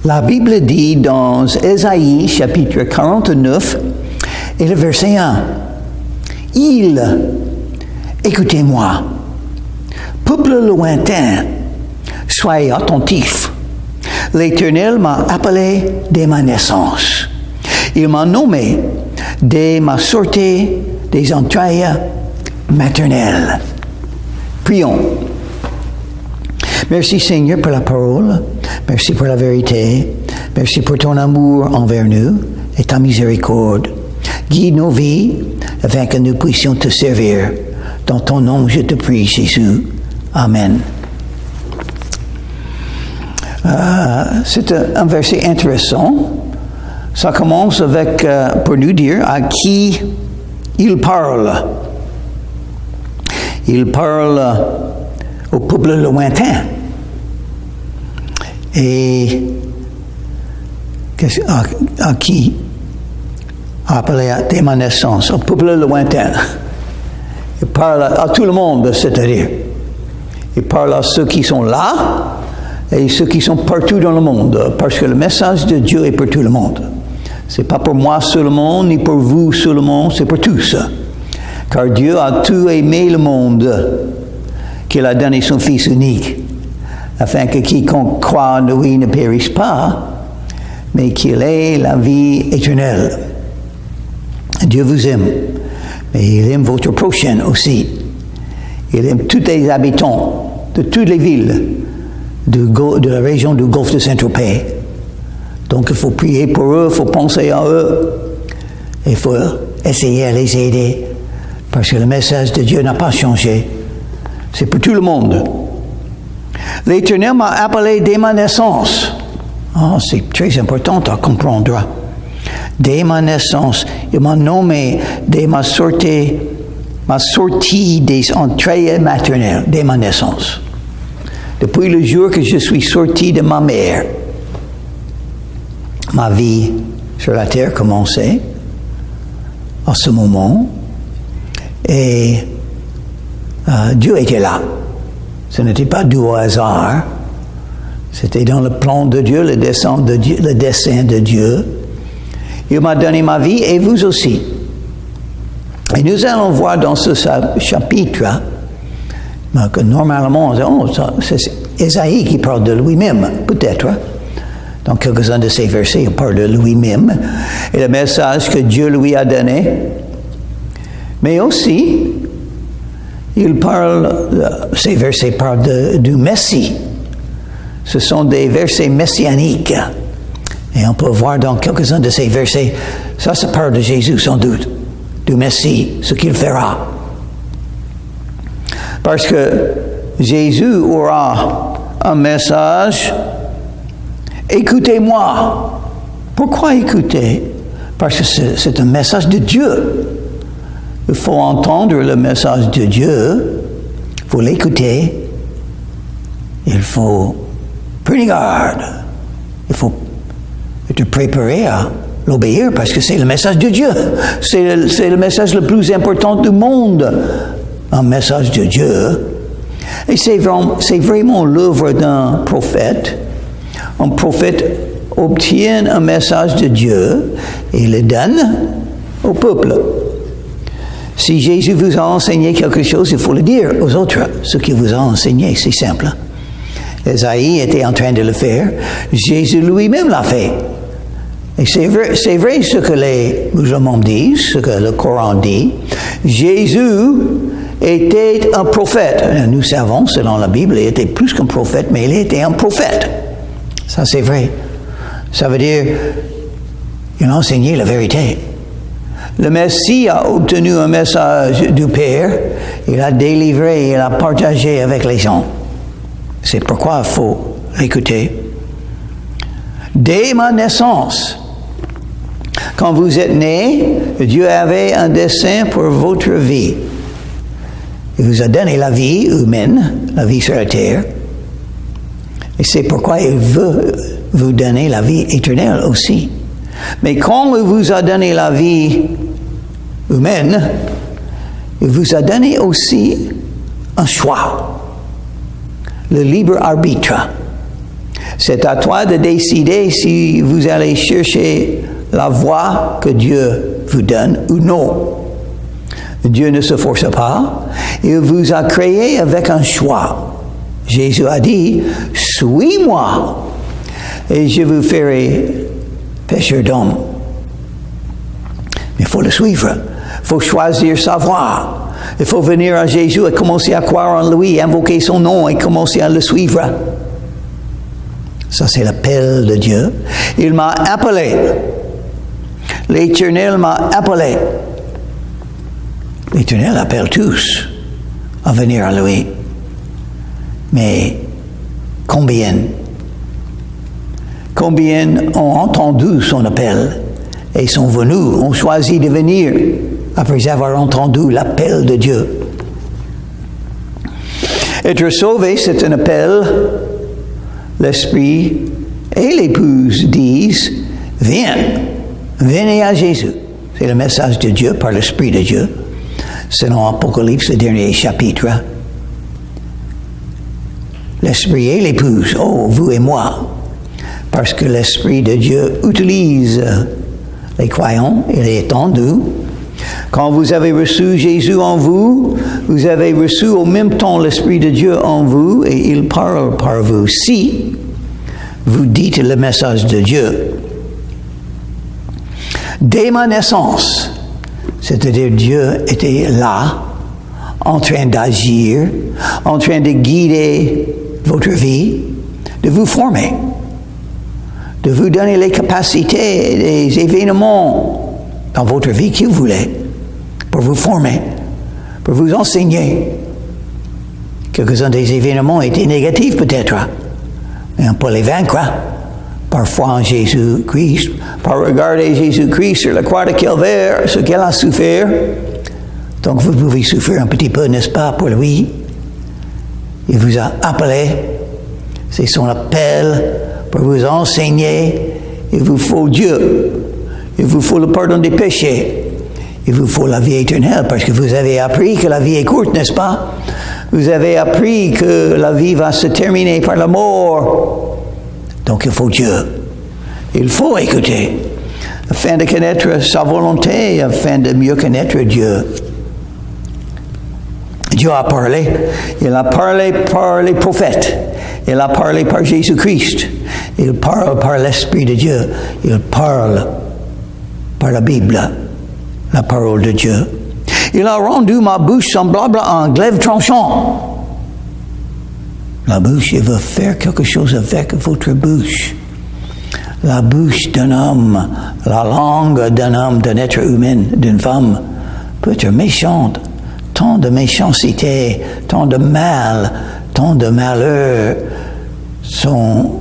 La Bible dit dans Ésaïe, chapitre 49, et le verset 1, « Il, écoutez-moi, peuple lointain, soyez attentifs. L'Éternel m'a appelé dès ma naissance. Il m'a nommé dès ma sortie des entrailles maternelles. » Prions. Merci Seigneur pour la parole. Merci pour la vérité. Merci pour ton amour envers nous et ta miséricorde. Guide nos vies afin que nous puissions te servir. Dans ton nom, je te prie, Jésus. Amen. C'est un verset intéressant. Ça commence avec, pour nous dire à qui il parle. Il parle au peuple lointain. Et à qui? Appelé dès ma naissance, au peuple lointain. Il parle à tout le monde, c'est-à-dire. Il parle à ceux qui sont là et ceux qui sont partout dans le monde, parce que le message de Dieu est pour tout le monde. C'est pas pour moi seulement, ni pour vous seulement, c'est pour tous. Car Dieu a tout aimé le monde, qu'il a donné son Fils unique, afin que quiconque croit en lui ne périsse pas, mais qu'il ait la vie éternelle. Dieu vous aime, mais il aime votre prochain aussi. Il aime tous les habitants de toutes les villes de la région du Golfe de Saint-Tropez. Donc il faut prier pour eux, il faut penser à eux, il faut essayer à les aider, parce que le message de Dieu n'a pas changé. C'est pour tout le monde. L'Éternel m'a appelé dès ma naissance. Oh, c'est très important à comprendre. Dès ma naissance, il m'a nommé dès ma sortie des entrailles maternelles, dès ma naissance. Depuis le jour que je suis sorti de ma mère, ma vie sur la terre commençait à ce moment, et Dieu était là. Ce n'était pas dû au hasard, c'était dans le plan de Dieu, le dessein de Dieu. Il m'a donné ma vie et vous aussi. Et nous allons voir dans ce chapitre que normalement, c'est Ésaïe qui parle de lui-même, peut-être. Dans quelques-uns de ces versets, il parle de lui-même et le message que Dieu lui a donné. Mais aussi, ces versets parlent du Messie. Ce sont des versets messianiques. Et on peut voir dans quelques-uns de ces versets, ça parle de Jésus sans doute, du Messie, ce qu'il fera. Parce que Jésus aura un message, écoutez-moi. Pourquoi écouter? Parce que c'est un message de Dieu. Il faut entendre le message de Dieu, il faut l'écouter, il faut prendre garde, il faut te préparer à l'obéir parce que c'est le message de Dieu. C'est le message le plus important du monde, un message de Dieu. Et c'est vraiment l'œuvre d'un prophète. Un prophète obtient un message de Dieu et le donne au peuple. Si Jésus vous a enseigné quelque chose, il faut le dire aux autres. Ce qu'il vous a enseigné, c'est simple. Ésaïe était en train de le faire. Jésus lui-même l'a fait. Et c'est vrai ce que les musulmans disent, ce que le Coran dit. Jésus était un prophète. Nous savons, selon la Bible, il était plus qu'un prophète, mais il était un prophète. Ça, c'est vrai. Ça veut dire qu'il a enseigné la vérité. Le Messie a obtenu un message du Père, il a délivré, il a partagé avec les gens. C'est pourquoi il faut l'écouter. Dès ma naissance, quand vous êtes né, Dieu avait un dessein pour votre vie. Il vous a donné la vie humaine, la vie sur la terre. Et c'est pourquoi il veut vous donner la vie éternelle aussi. Mais quand il vous a donné la vie humaine, il vous a donné aussi un choix, le libre arbitre. C'est à toi de décider si vous allez chercher la voie que Dieu vous donne ou non. Dieu ne se force pas. Il vous a créé avec un choix. Jésus a dit, « Suis-moi et je vous ferai pêcheur d'hommes. » Mais il faut le suivre. Il faut choisir sa voie. Il faut venir à Jésus et commencer à croire en lui, invoquer son nom et commencer à le suivre. Ça, c'est l'appel de Dieu. Il m'a appelé. L'Éternel m'a appelé. L'Éternel appelle tous à venir à lui. Mais combien ont entendu son appel et sont venus, ont choisi de venir après avoir entendu l'appel de Dieu? Être sauvé, c'est un appel. L'Esprit et l'Épouse disent, viens, venez à Jésus. C'est le message de Dieu par l'Esprit de Dieu. Selon Apocalypse, le dernier chapitre. L'Esprit et l'Épouse, oh, vous et moi. Parce que l'Esprit de Dieu utilise les croyants, il est en nous. Quand vous avez reçu Jésus en vous, vous avez reçu au même temps l'Esprit de Dieu en vous et il parle par vous. Si vous dites le message de Dieu, dès ma naissance, c'est-à-dire Dieu était là, en train d'agir, en train de guider votre vie, de vous former, de vous donner les capacités, les événements dans votre vie qu'il voulait, pour vous former, pour vous enseigner. Quelques-uns des événements étaient négatifs peut-être, mais on peut les vaincre par foi en Jésus-Christ, par regarder Jésus-Christ sur la croix de Calvaire, ce qu'il a souffert. Donc vous pouvez souffrir un petit peu, n'est-ce pas, pour lui. Il vous a appelé, c'est son appel pour vous enseigner. Il vous faut Dieu, il vous faut le pardon des péchés, il vous faut la vie éternelle, parce que vous avez appris que la vie est courte, n'est-ce pas? Vous avez appris que la vie va se terminer par la mort. Donc il faut Dieu. Il faut écouter, afin de connaître sa volonté, afin de mieux connaître Dieu. Dieu a parlé. Il a parlé par les prophètes. Il a parlé par Jésus-Christ. Il parle par l'Esprit de Dieu. Il parle par la Bible, la parole de Dieu. Il a rendu ma bouche semblable à un glaive tranchant. La bouche, il veut faire quelque chose avec votre bouche. La bouche d'un homme, la langue d'un homme, d'un être humain, d'une femme, peut être méchante. Tant de méchanceté, tant de mal, tant de malheur sont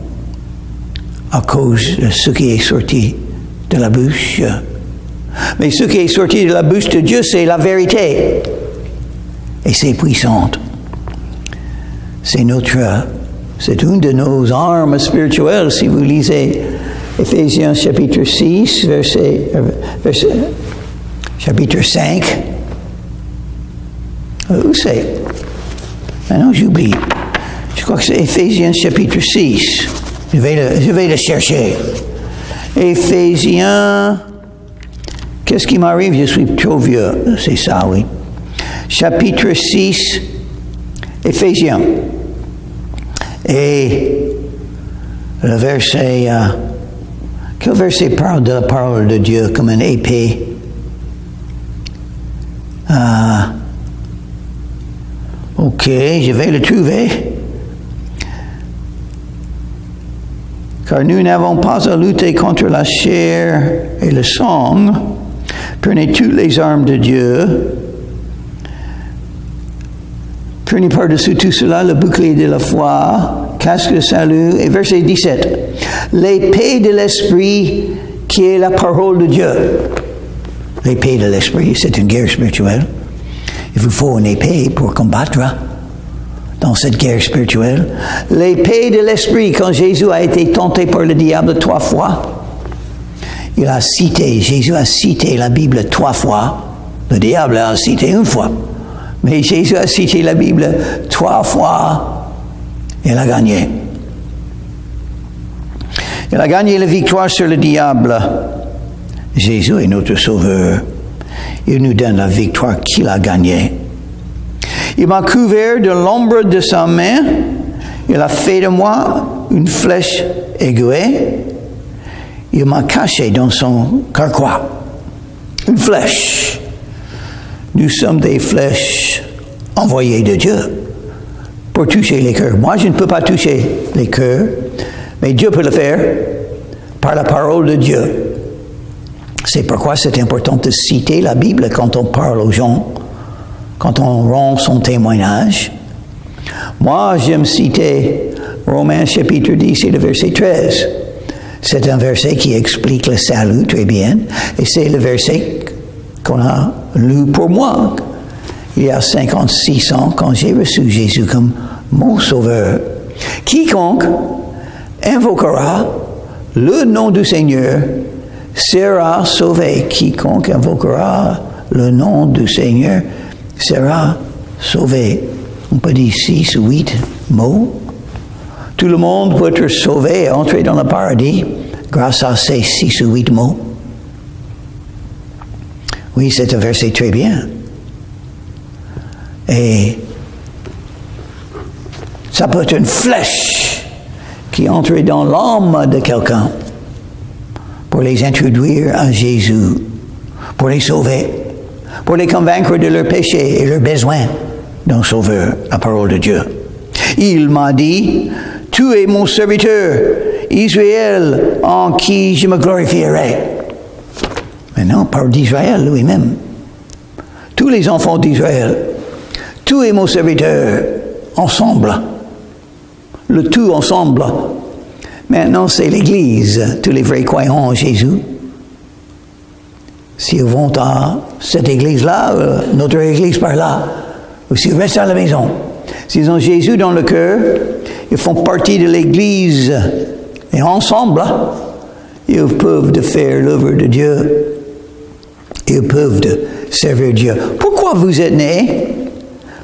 à cause de ce qui est sorti de la bouche. Mais ce qui est sorti de la bouche de Dieu, c'est la vérité. Et c'est puissante. C'est une de nos armes spirituelles. Si vous lisez Éphésiens chapitre 6, chapitre 5, où c'est? Maintenant j'oublie. Je crois que c'est Éphésiens chapitre 6. Je vais le chercher. Éphésiens, qu'est-ce qui m'arrive? Je suis trop vieux. C'est ça, oui. Chapitre 6, Éphésiens. Et le verset, quel verset parle de la parole de Dieu comme une épée? Ok, je vais le trouver. Car nous n'avons pas à lutter contre la chair et le sang. Prenez toutes les armes de Dieu. Prenez par-dessus tout cela le bouclier de la foi, casque de salut, et verset 17. L'épée de l'esprit qui est la parole de Dieu. L'épée de l'esprit, c'est une guerre spirituelle. Il vous faut une épée pour combattre dans cette guerre spirituelle. L'épée de l'esprit, quand Jésus a été tenté par le diable 3 fois, Jésus a cité la Bible 3 fois. Le diable a cité 1 fois. Mais Jésus a cité la Bible 3 fois et il a gagné. Il a gagné la victoire sur le diable. Jésus est notre sauveur. Il nous donne la victoire qu'il a gagnée. Il m'a couvert de l'ombre de sa main. Il a fait de moi une flèche aiguë. Il m'a caché dans son carquois. Une flèche. Nous sommes des flèches envoyées de Dieu pour toucher les cœurs. Moi, je ne peux pas toucher les cœurs, mais Dieu peut le faire par la parole de Dieu. C'est pourquoi c'est important de citer la Bible quand on parle aux gens, quand on rend son témoignage. Moi, j'aime citer Romains chapitre 10 et le verset 13. C'est un verset qui explique le salut très bien, et c'est le verset qu'on a lu pour moi il y a 56 ans quand j'ai reçu Jésus comme mon sauveur. Quiconque invoquera le nom du Seigneur sera sauvé. Quiconque invoquera le nom du Seigneur sera sauvé. On peut dire 6 ou 8 mots. Tout le monde peut être sauvé et entrer dans le paradis grâce à ces 6 ou 8 mots. Oui, c'est un verset très bien. Et ça peut être une flèche qui entre dans l'âme de quelqu'un pour les introduire à Jésus, pour les sauver, pour les convaincre de leurs péchés et leurs besoins d'un sauveur, la parole de Dieu. Il m'a dit, tu es mon serviteur, Israël, en qui je me glorifierai. Maintenant, on parle d'Israël lui-même. Tous les enfants d'Israël. Tu es mon serviteur, ensemble. Le tout ensemble. Maintenant, c'est l'Église, tous les vrais croyants en Jésus. S'ils vont à cette Église-là, notre Église par là, ou s'ils restent à la maison, s'ils ont Jésus dans le cœur, ils font partie de l'Église. Et ensemble, ils peuvent faire l'œuvre de Dieu. Ils peuvent servir Dieu. Pourquoi vous êtes nés?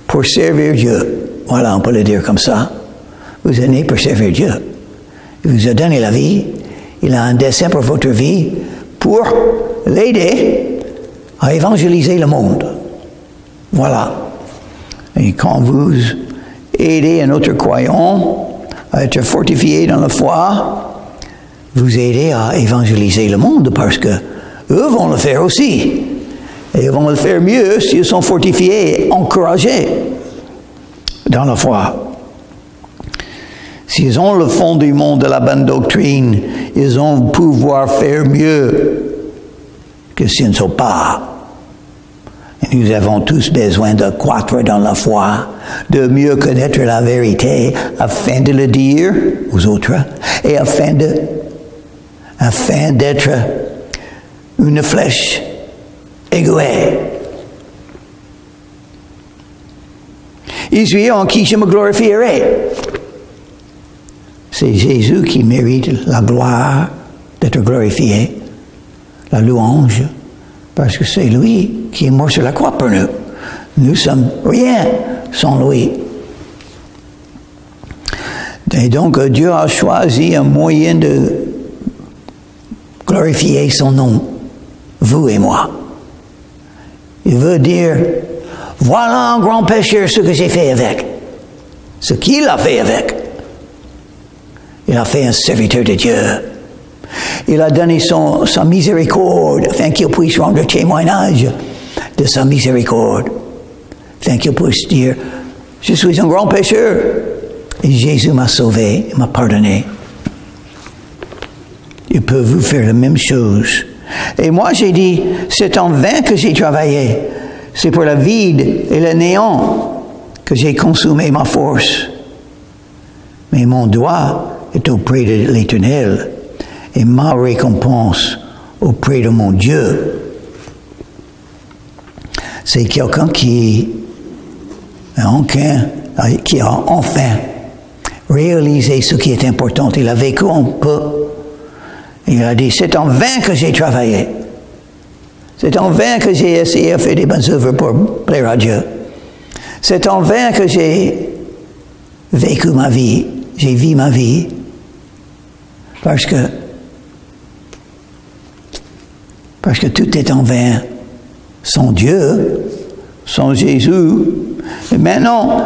Pour servir Dieu. Voilà, on peut le dire comme ça. Vous êtes nés pour servir Dieu. Il vous a donné la vie. Il a un dessein pour votre vie pour l'aider à évangéliser le monde. Voilà. Et quand vous aidez un autre croyant à être fortifié dans la foi, vous aidez à évangéliser le monde parce que eux vont le faire aussi. Et ils vont le faire mieux s'ils sont fortifiés et encouragés dans la foi. S'ils ont le fondement de la bonne doctrine, ils vont pouvoir faire mieux que s'ils ne sont pas. Et nous avons tous besoin de croître dans la foi, de mieux connaître la vérité, afin de le dire aux autres, et afin d'être une flèche aiguë. Israël en qui je me glorifierai. C'est Jésus qui mérite la gloire d'être glorifié, la louange, parce que c'est lui qui est mort sur la croix pour nous. Nous sommes rien sans lui. Et donc Dieu a choisi un moyen de glorifier son nom, vous et moi. Il veut dire, voilà un grand pécheur ce que j'ai fait avec, ce qu'il a fait avec. Il a fait un serviteur de Dieu. Il a donné sa miséricorde afin qu'il puisse rendre témoignage de sa miséricorde. Afin qu'il puisse dire, je suis un grand pécheur et Jésus m'a sauvé, m'a pardonné. Il peut vous faire la même chose. Et moi j'ai dit, c'est en vain que j'ai travaillé. C'est pour le vide et le néant que j'ai consumé ma force. Mais mon doigt est auprès de l'Éternel et ma récompense auprès de mon Dieu. C'est quelqu'un qui a enfin réalisé ce qui est important. Il a vécu un peu. Il a dit, c'est en vain que j'ai travaillé. C'est en vain que j'ai essayé de faire des bonnes œuvres pour plaire à Dieu. C'est en vain que j'ai vécu ma vie. J'ai vécu ma vie. Parce que Parce que tout est en vain. Sans Dieu, sans Jésus. Et maintenant,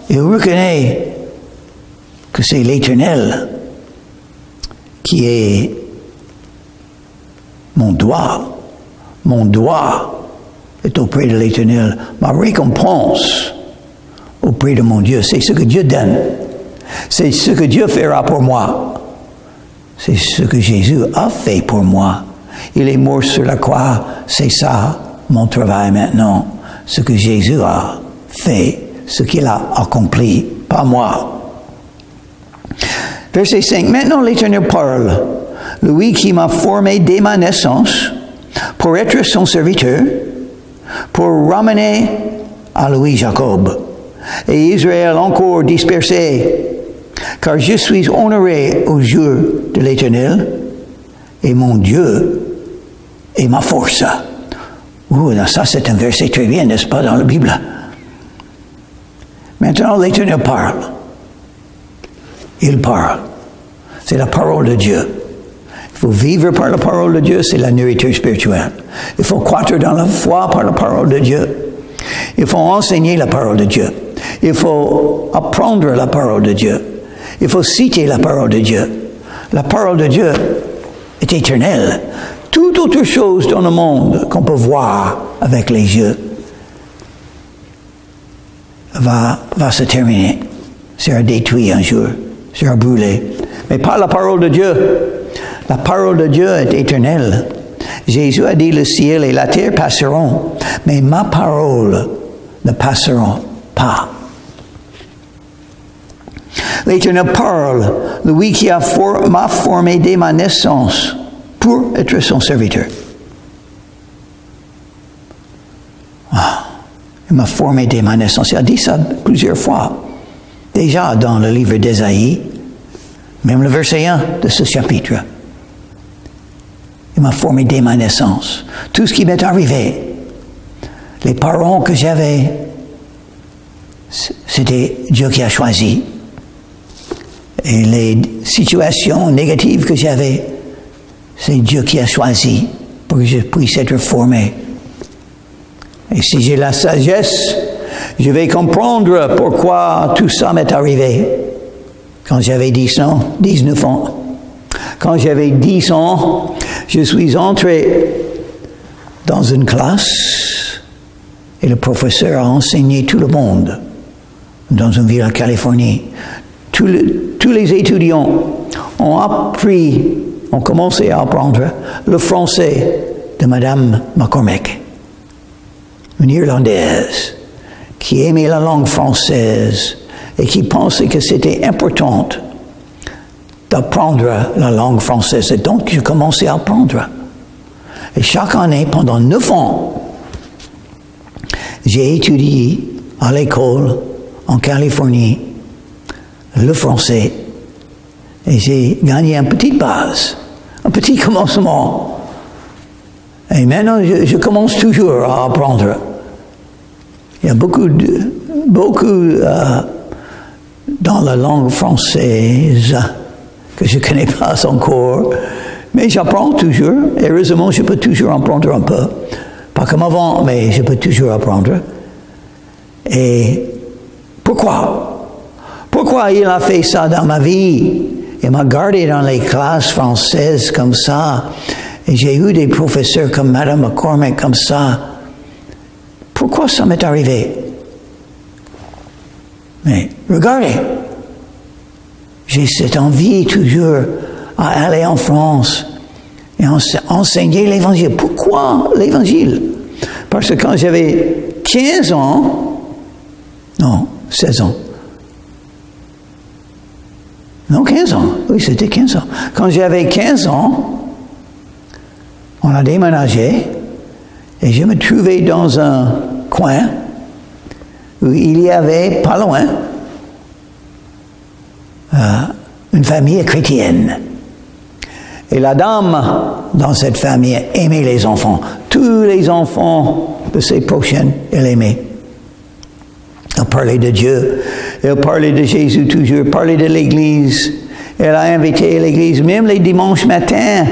il reconnaît que c'est l'Éternel qui est mon doigt. Mon doigt est auprès de l'Éternel. Ma récompense auprès de mon Dieu. C'est ce que Dieu donne. C'est ce que Dieu fera pour moi. C'est ce que Jésus a fait pour moi. Il est mort sur la croix. C'est ça, mon travail maintenant. Ce que Jésus a fait, ce qu'il a accompli, pas moi. Verset 5. Maintenant l'Éternel parle. Lui qui m'a formé dès ma naissance, pour être son serviteur, pour ramener à lui Jacob, et Israël encore dispersé, car je suis honoré au jour de l'Éternel, et mon Dieu est ma force. Ça c'est un verset très bien, n'est-ce pas, dans la Bible? Maintenant l'Éternel parle. Il parle. C'est la parole de Dieu. Il faut vivre par la parole de Dieu, c'est la nourriture spirituelle. Il faut croître dans la foi par la parole de Dieu. Il faut enseigner la parole de Dieu. Il faut apprendre la parole de Dieu. Il faut citer la parole de Dieu. La parole de Dieu est éternelle. Toute autre chose dans le monde qu'on peut voir avec les yeux va se terminer, sera détruit un jour, sera brûlé. Mais pas la parole de Dieu. La parole de Dieu est éternelle. Jésus a dit, le ciel et la terre passeront, mais ma parole ne passeront pas. L'Éternel parle, lui qui m'a formé dès ma naissance pour être son serviteur. Il m'a formé dès ma naissance. Il a dit ça plusieurs fois. Déjà dans le livre d'Ésaïe, même le verset 1 de ce chapitre. Il m'a formé dès ma naissance. Tout ce qui m'est arrivé, les parents que j'avais, c'était Dieu qui a choisi. Et les situations négatives que j'avais, c'est Dieu qui a choisi pour que je puisse être formé. Et si j'ai la sagesse, je vais comprendre pourquoi tout ça m'est arrivé. Quand j'avais 19 ans, quand j'avais 10 ans, je suis entré dans une classe et le professeur a enseigné tout le monde dans une ville en Californie. Tous les étudiants ont commencé à apprendre le français de Madame McCormick, une Irlandaise qui aimait la langue française et qui pensait que c'était important d'apprendre la langue française. Et donc, j'ai commencé à apprendre. Et chaque année, pendant 9 ans, j'ai étudié à l'école en Californie le français. Et j'ai gagné une petite base, un petit commencement. Et maintenant, je commence toujours à apprendre. Il y a beaucoup dans la langue française que je ne connais pas encore, mais j'apprends toujours. Heureusement, je peux toujours apprendre un peu. Pas comme avant, mais je peux toujours apprendre. Et pourquoi? Pourquoi il a fait ça dans ma vie? Il m'a gardé dans les classes françaises comme ça. Et j'ai eu des professeurs comme Madame McCormick comme ça. Pourquoi ça m'est arrivé? Mais regardez, j'ai cette envie toujours à aller en France et enseigner l'Évangile. Pourquoi l'Évangile? Parce que quand j'avais 15 ans, non, 16 ans, non, 15 ans, oui, c'était 15 ans. Quand j'avais 15 ans, on a déménagé et je me trouvais dans un coin où il y avait, pas loin, une famille chrétienne. Et la dame dans cette famille aimait les enfants. Tous les enfants de ses prochaines, elle aimait. Elle parlait de Dieu, elle parlait de Jésus toujours, parlait de l'Église. Elle a invité l'église, même les dimanches matins.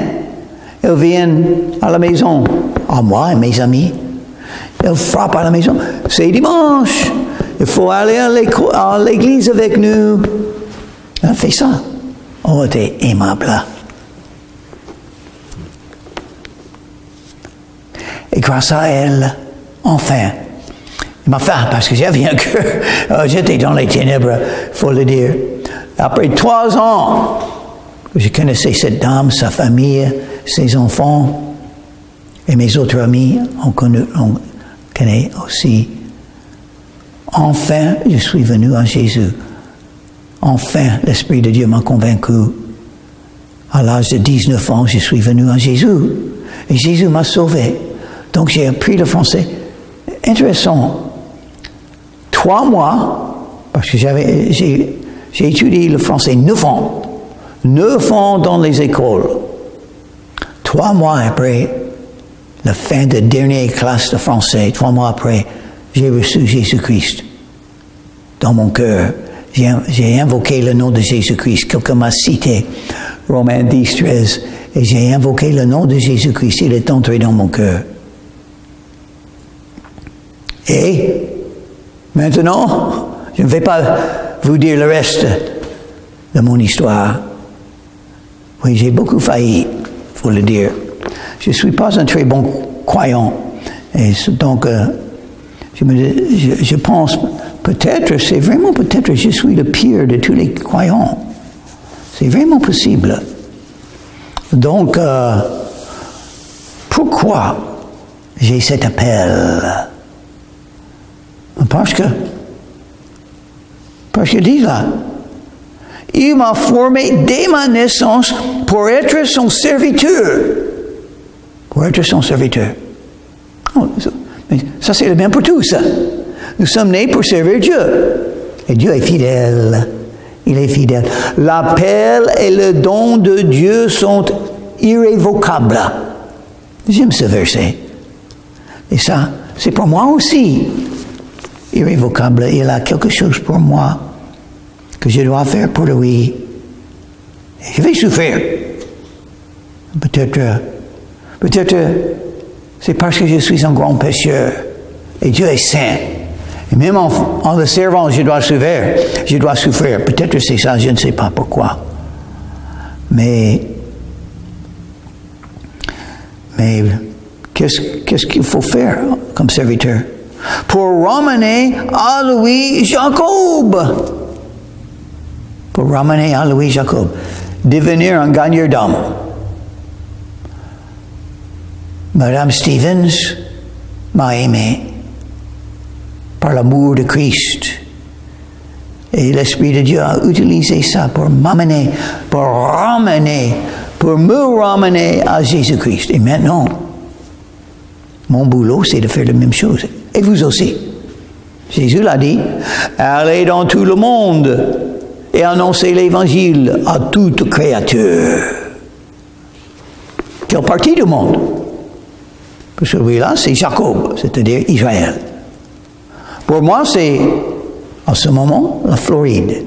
Ils viennent à la maison, à moi et mes amis. Ils frappent à la maison. C'est dimanche. Il faut aller à l'église avec nous. Elle a fait ça. Oh, t'es aimable. Et grâce à elle, enfin, parce que j'avais un cœur, j'étais dans les ténèbres, il faut le dire. Après 3 ans, je connaissais cette dame, sa famille, ses enfants, et mes autres amis, on connaît aussi. Enfin, je suis venu à Jésus. Enfin, l'Esprit de Dieu m'a convaincu. À l'âge de 19 ans, je suis venu à Jésus. Et Jésus m'a sauvé. Donc j'ai appris le français. Intéressant. 3 mois, parce que j'ai étudié le français 9 ans. 9 ans dans les écoles. 3 mois après la fin de dernière classe de français, 3 mois après, j'ai reçu Jésus-Christ dans mon cœur. J'ai invoqué le nom de Jésus-Christ. Quelqu'un m'a cité Romains 10, 13. Et j'ai invoqué le nom de Jésus-Christ. Il est entré dans mon cœur. Et maintenant, je ne vais pas vous dire le reste de mon histoire. Oui, j'ai beaucoup failli, il faut le dire. Je ne suis pas un très bon croyant. Et donc, je pense, peut-être je suis le pire de tous les croyants. C'est vraiment possible. Donc, pourquoi j'ai cet appel? Parce que dit là, il m'a formé dès ma naissance pour être son serviteur. Pour être son serviteur. Oh, mais ça, c'est le même pour tous. Nous sommes nés pour servir Dieu. Et Dieu est fidèle. Il est fidèle. L'appel et le don de Dieu sont irrévocables. J'aime ce verset. Et ça, c'est pour moi aussi. Irrévocable. Il a quelque chose pour moi que je dois faire pour lui. Et je vais souffrir. Peut-être c'est parce que je suis un grand pécheur et Dieu est saint. Et même en le servant, je dois souffrir. Peut-être c'est ça, je ne sais pas pourquoi. Mais qu'est-ce qu'il faut faire comme serviteur? Pour ramener à Louis Jacob. Pour ramener à Louis Jacob. Devenir un gagneur d'âme. Madame Stevens m'a aimé par l'amour de Christ. Et l'Esprit de Dieu a utilisé ça pour m'amener, pour me ramener à Jésus-Christ. Et maintenant, mon boulot, c'est de faire la même chose. Et vous aussi. Jésus l'a dit, allez dans tout le monde et annoncez l'Évangile à toute créature. Quelle partie du monde? Pour celui-là, c'est Jacob, c'est-à-dire Israël. Pour moi, c'est, en ce moment, la Floride.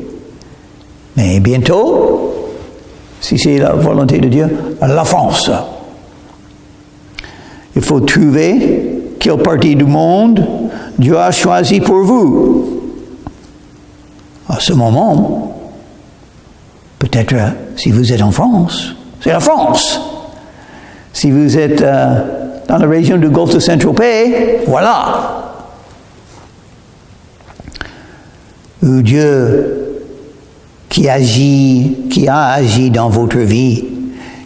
Mais bientôt, si c'est la volonté de Dieu, la France. Il faut trouver quelle partie du monde Dieu a choisi pour vous. À ce moment, peut-être si vous êtes en France, c'est la France. Si vous êtes dans la région du Golfe de Saint-Tropez, voilà. Où Dieu qui a agi dans votre vie,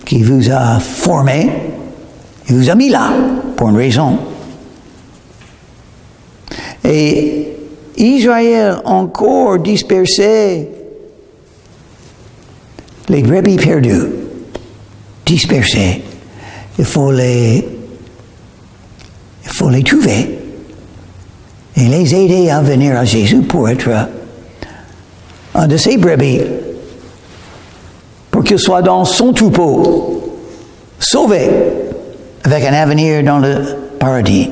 qui vous a formé, il vous a mis là pour une raison. Et Israël encore dispersé, les brebis perdues, dispersées, il faut les trouver et les aider à venir à Jésus pour être un de ses brebis, pour qu'il soit dans son troupeau, sauvé, avec un avenir dans le paradis.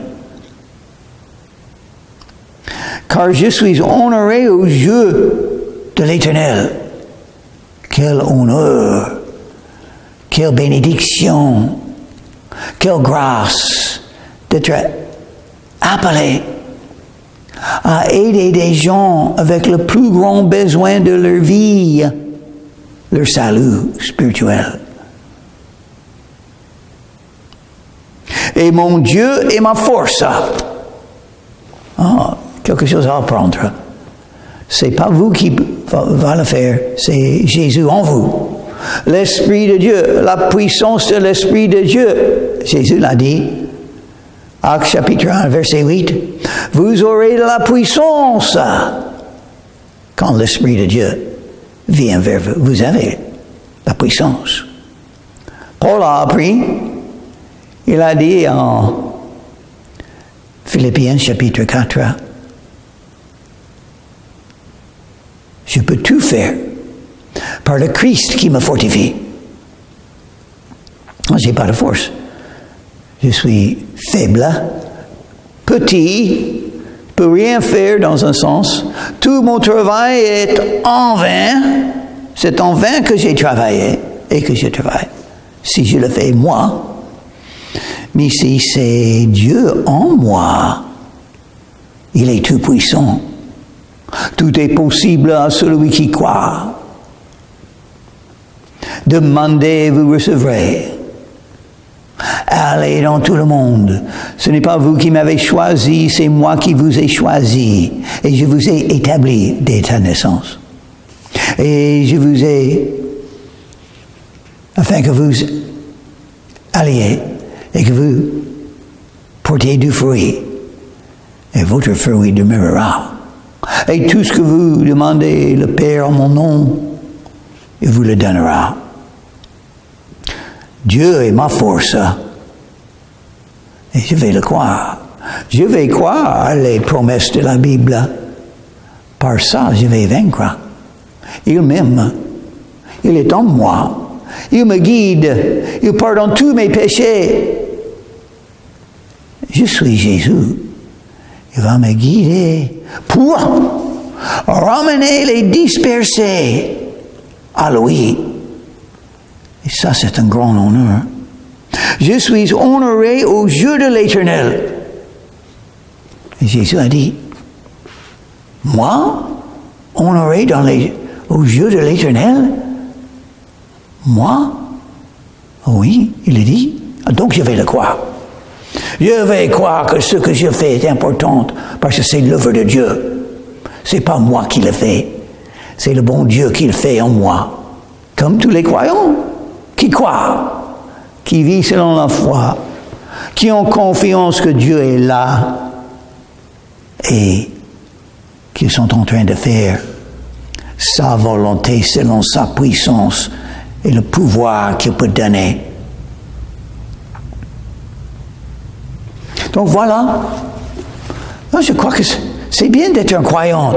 Car je suis honoré aux yeux de l'Éternel. Quel honneur, quelle bénédiction, Quelle grâce d'être appelé à aider des gens avec le plus grand besoin de leur vie, leur salut spirituel. Et mon Dieu est ma force. Ah, quelque chose à apprendre. C'est pas vous qui va le faire, c'est Jésus en vous. L'Esprit de Dieu, la puissance de l'Esprit de Dieu. Jésus l'a dit. Actes chapitre 1, verset 8. Vous aurez de la puissance quand l'Esprit de Dieu vient vers vous. Vous avez la puissance. Paul a appris. Il a dit en Philippiens chapitre 4, je peux tout faire par le Christ qui me fortifie. Je n'ai pas de force. Je suis faible, petit, je ne peux rien faire dans un sens. Tout mon travail est en vain. C'est en vain que j'ai travaillé et que je travaille. Si je le fais moi, mais si c'est Dieu en moi, il est tout puissant. Tout est possible à celui qui croit. Demandez, vous recevrez. Allez dans tout le monde. Ce n'est pas vous qui m'avez choisi, c'est moi qui vous ai choisi. Et je vous ai établi dès ta naissance. Et je vous ai, afin que vous alliez et que vous portiez du fruit. Et votre fruit demeurera. Et tout ce que vous demandez, le Père en mon nom, il vous le donnera. Dieu est ma force. Et je vais le croire. Je vais croire les promesses de la Bible. Par ça, je vais vaincre. Il m'aime. Il est en moi. Il me guide. Il pardonne tous mes péchés. Je suis Jésus. Il va me guider pour ramener les dispersés à lui. Et ça, c'est un grand honneur. Je suis honoré aux yeux de l'Éternel. Et Jésus a dit, moi, honoré aux yeux de l'Éternel, moi, oui, il a dit, donc je vais le croire. Je vais croire que ce que je fais est important parce que c'est l'œuvre de Dieu. C'est pas moi qui le fais. C'est le bon Dieu qui le fait en moi. Comme tous les croyants qui croient, qui vivent selon la foi, qui ont confiance que Dieu est là et qui sont en train de faire sa volonté selon sa puissance et le pouvoir qu'il peut donner. Donc voilà, je crois que c'est bien d'être un croyant,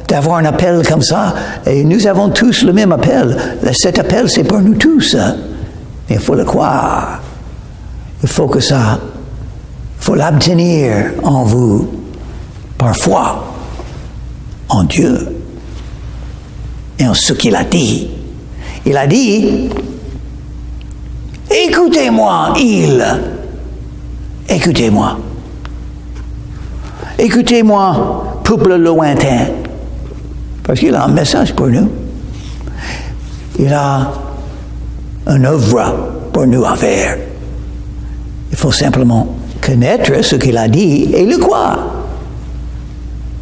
d'avoir un appel comme ça, et nous avons tous le même appel. Cet appel, c'est pour nous tous. Il faut le croire. Il faut que ça, il faut l'obtenir en vous, par foi, en Dieu, et en ce qu'il a dit. Il a dit, écoutez-moi, écoutez-moi. Écoutez-moi, peuple lointain. Parce qu'il a un message pour nous. Il a une œuvre pour nous à faire. Il faut simplement connaître ce qu'il a dit et le croire.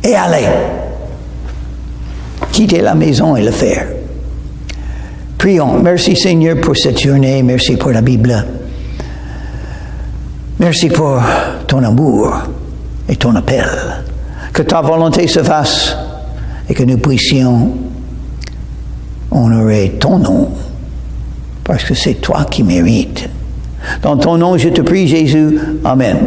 Et aller. Quitter la maison et le faire. Prions. Merci Seigneur pour cette journée. Merci pour la Bible. Merci pour ton amour et ton appel. Que ta volonté se fasse et que nous puissions honorer ton nom parce que c'est toi qui mérites. Dans ton nom, je te prie, Jésus. Amen.